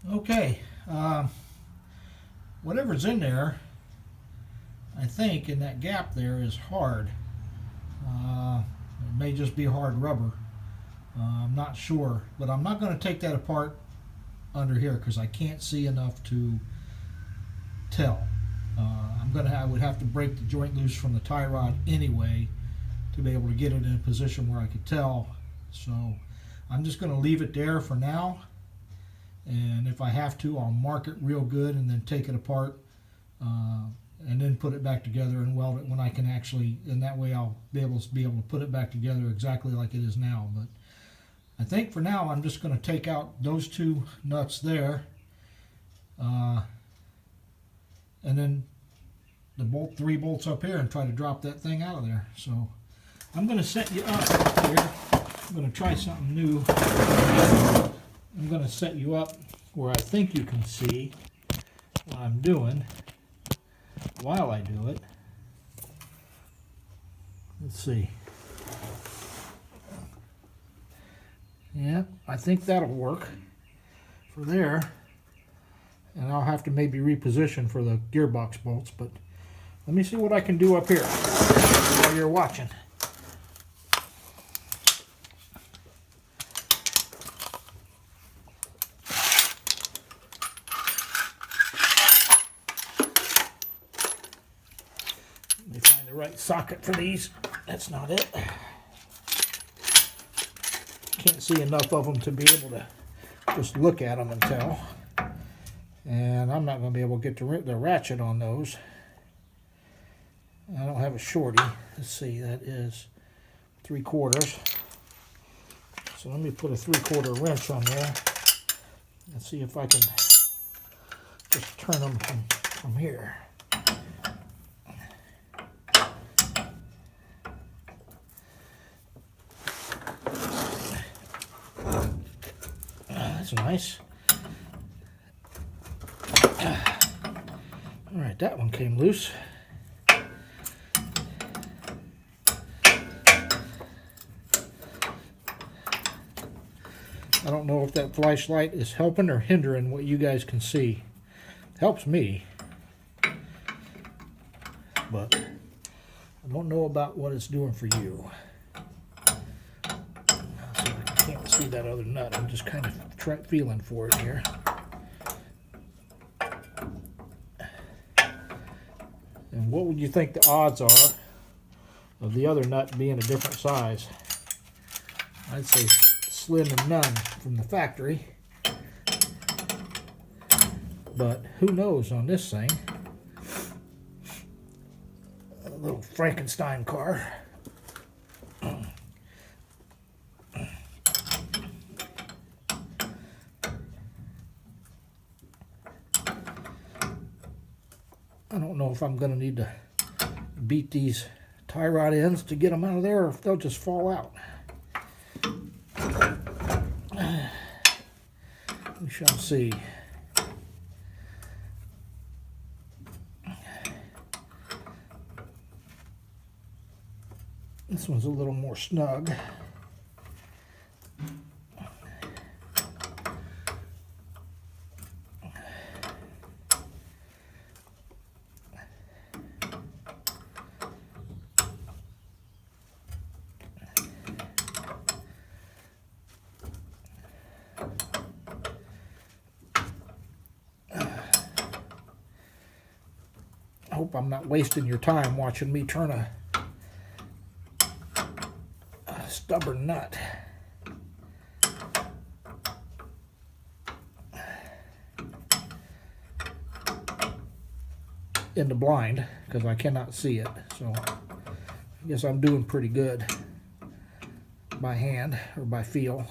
Okay, whatever's in there, I think in that gap there is hard. It may just be hard rubber. I'm not sure, but I'm not going to take that apart under here because I can't see enough to tell. I would have to break the joint loose from the tie rod anyway to be able to get it in a position where I could tell. So I'm just going to leave it there for now, and if I have to, I'll mark it real good and then take it apart, and then put it back together and weld it when I can actually, and that way I'll be able to put it back together exactly like it is now. But I think for now I'm just going to take out those two nuts there, and then the three bolts up here, and try to drop that thing out of there. So I'm going to set you up here. I'm going to try something new. I'm going to set you up where I think you can see what I'm doing while I do it. Let's see. Yeah, I think that'll work for there. And I'll have to maybe reposition for the gearbox bolts, but let me see what I can do up here while you're watching. Let me find the right socket for these. That's not it. Can't see enough of them to be able to just look at them and tell. And I'm not going to be able to get the ratchet on those. I don't have a shorty. Let's see, that is 3/4. So let me put a 3/4 wrench on there and see if I can just turn them from here. That's nice. All right, that one came loose. I don't know if that flashlight is helping or hindering what you guys can see. It helps me, but I don't know about what it's doing for you. So I can't see that other nut. I'm just kind of feeling for it here. And what would you think the odds are of the other nut being a different size? I'd say slim and none from the factory, but who knows on this thing. A little Frankenstein car. I don't know if I'm going to need to beat these tie rod ends to get them out of there, or if they'll just fall out. We shall see. This one's a little more snug. I hope I'm not wasting your time watching me turn a stubborn nut. In the blind, because I cannot see it. So I guess I'm doing pretty good by hand or by feel.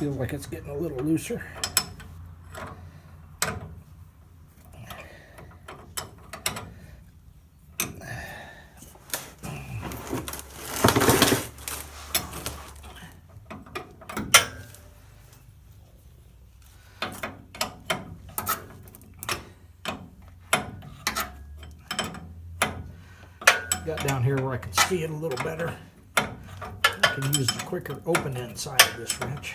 Feels like it's getting a little looser. got down here where I can see it a little better. I can use the quicker open end side of this wrench.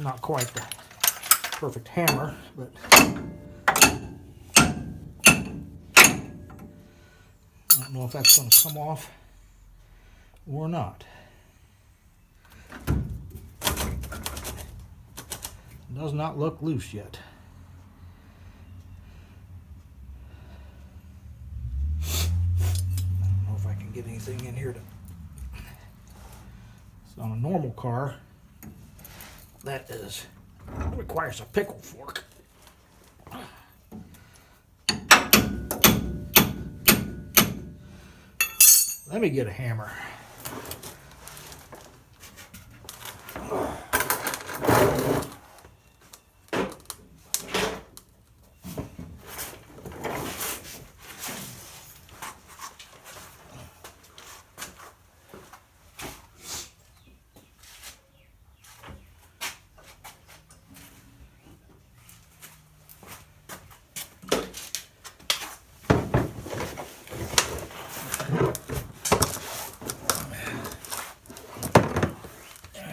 Not quite the perfect hammer, but I don't know if that's going to come off or not. It does not look loose yet. I don't know if I can get anything in here to. So on a normal car, that requires a pickle fork. Let me get a hammer.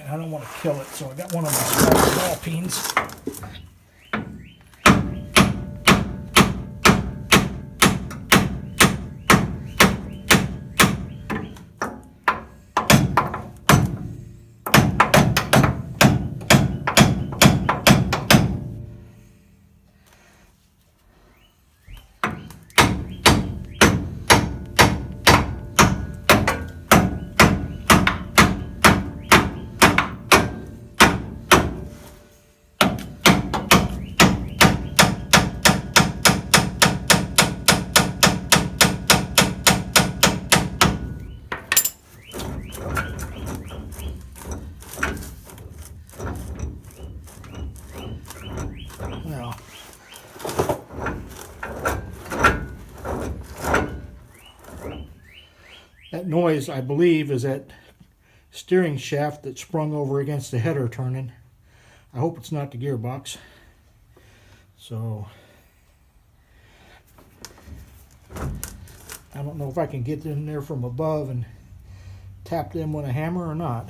I don't want to kill it, so I got one of my small ball peens. Now, that noise, I believe, is that steering shaft that sprung over against the header turning. I hope it's not the gearbox. So, I don't know if I can get in there from above and tap them with a hammer or not.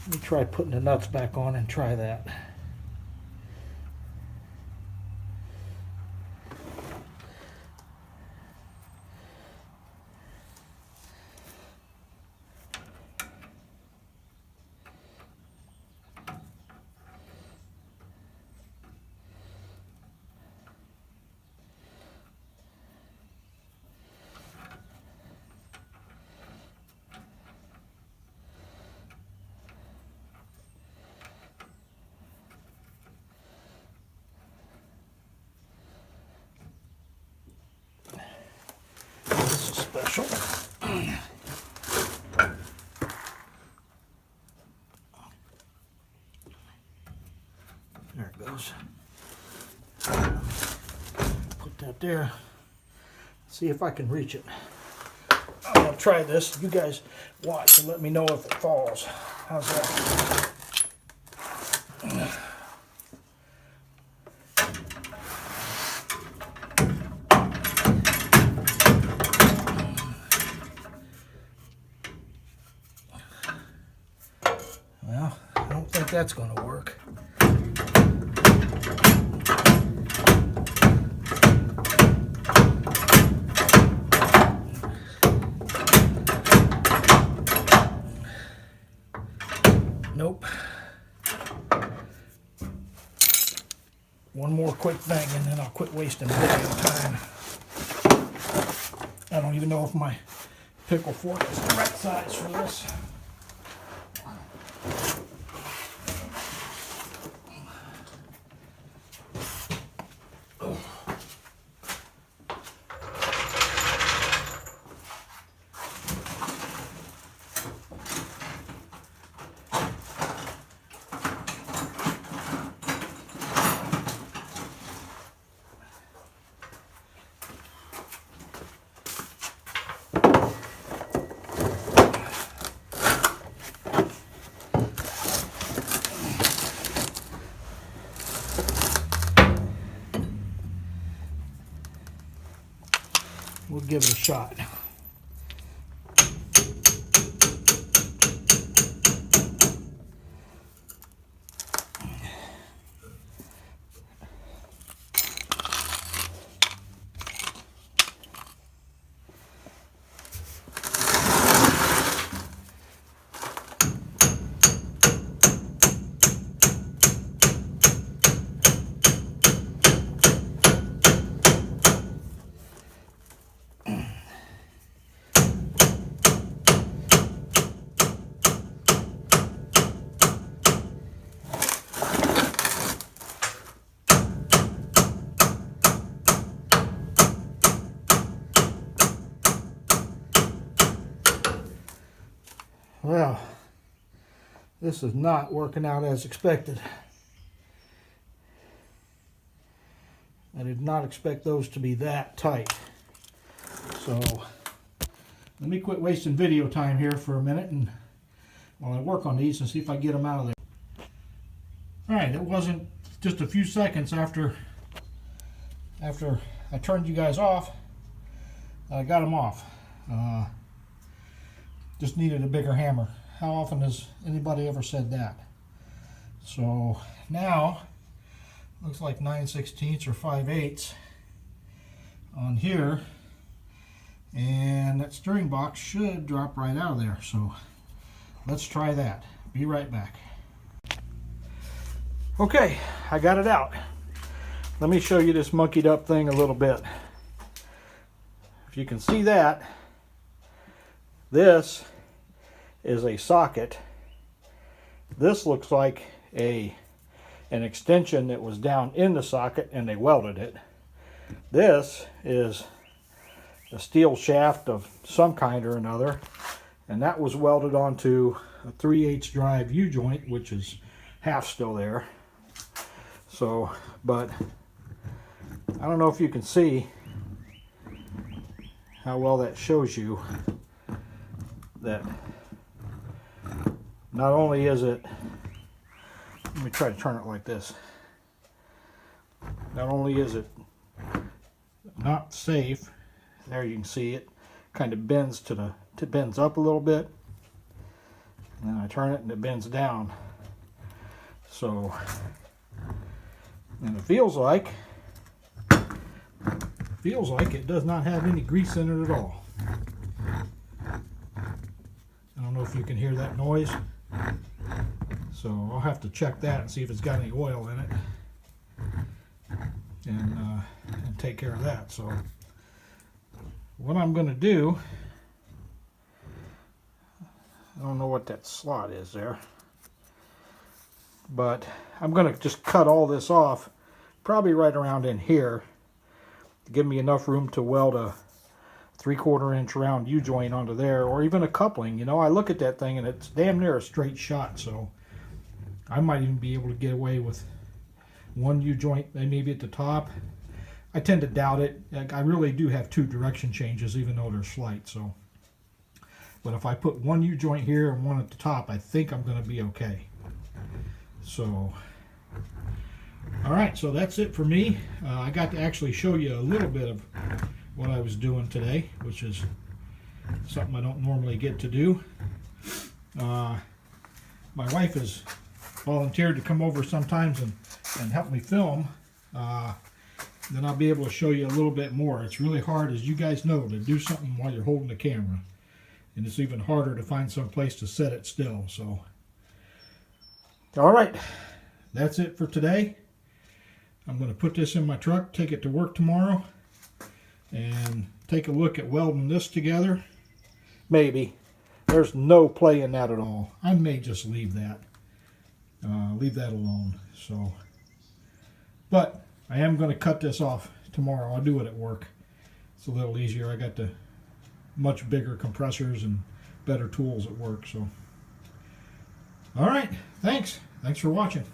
Let me try putting the nuts back on and try that. Special. There it goes. Put that there. See if I can reach it. I'm gonna try this. You guys watch and let me know if it falls. How's that? Well, I don't think that's going to work. Nope. One more quick thing and then I'll quit wasting video time. I don't even know if my pickle fork is the right size for this. we'll give it a shot. Well, this is not working out as expected. I did not expect those to be that tight. So let me quit wasting video time here for a minute and while I work on these and see if I get them out of there. Alright, it wasn't just a few seconds after I turned you guys off, I got them off. Just needed a bigger hammer. How often has anybody ever said that? So now, looks like 9/16 or 5/8 on here. And that steering box should drop right out of there. So let's try that. Be right back. Okay, I got it out. Let me show you this monkeyed up thing a little bit. If you can see that, this is a socket. This looks like an extension that was down in the socket and they welded it. This is a steel shaft of some kind or another, and that was welded onto a 3/8 drive U-joint, which is half still there. So, but I don't know if you can see how well that shows you that not only is it, let me try to turn it like this, not only is it not safe, there you can see it kind of bends bends up a little bit, and then I turn it and it bends down. So, and it feels like it does not have any grease in it at all. I don't know if you can hear that noise, so I'll have to check that and see if it's got any oil in it, and take care of that. So what I'm going to do, I don't know what that slot is there, but I'm going to just cut all this off, probably right around in here, to give me enough room to weld a 3/4 inch round U-joint onto there, or even a coupling. You know, I look at that thing and it's damn near a straight shot, so I might even be able to get away with one U-joint maybe at the top. I tend to doubt it. I really do have 2 direction changes, even though they're slight. So, but if I put one U-joint here and one at the top, I think I'm going to be okay. So, all right, so that's it for me. I got to actually show you a little bit of what I was doing today, which is something I don't normally get to do. My wife has volunteered to come over sometimes and help me film. Then I'll be able to show you a little bit more. It's really hard, as you guys know, to do something while you're holding the camera. And it's even harder to find some place to set it still. So, all right, that's it for today. I'm going to put this in my truck, take it to work tomorrow, and take a look at welding this together. Maybe. There's no play in that at all. I may just leave that alone. So, but I am going to cut this off tomorrow. I'll do it at work. It's a little easier. I got the much bigger compressors and better tools at work. So, all right. Thanks for watching.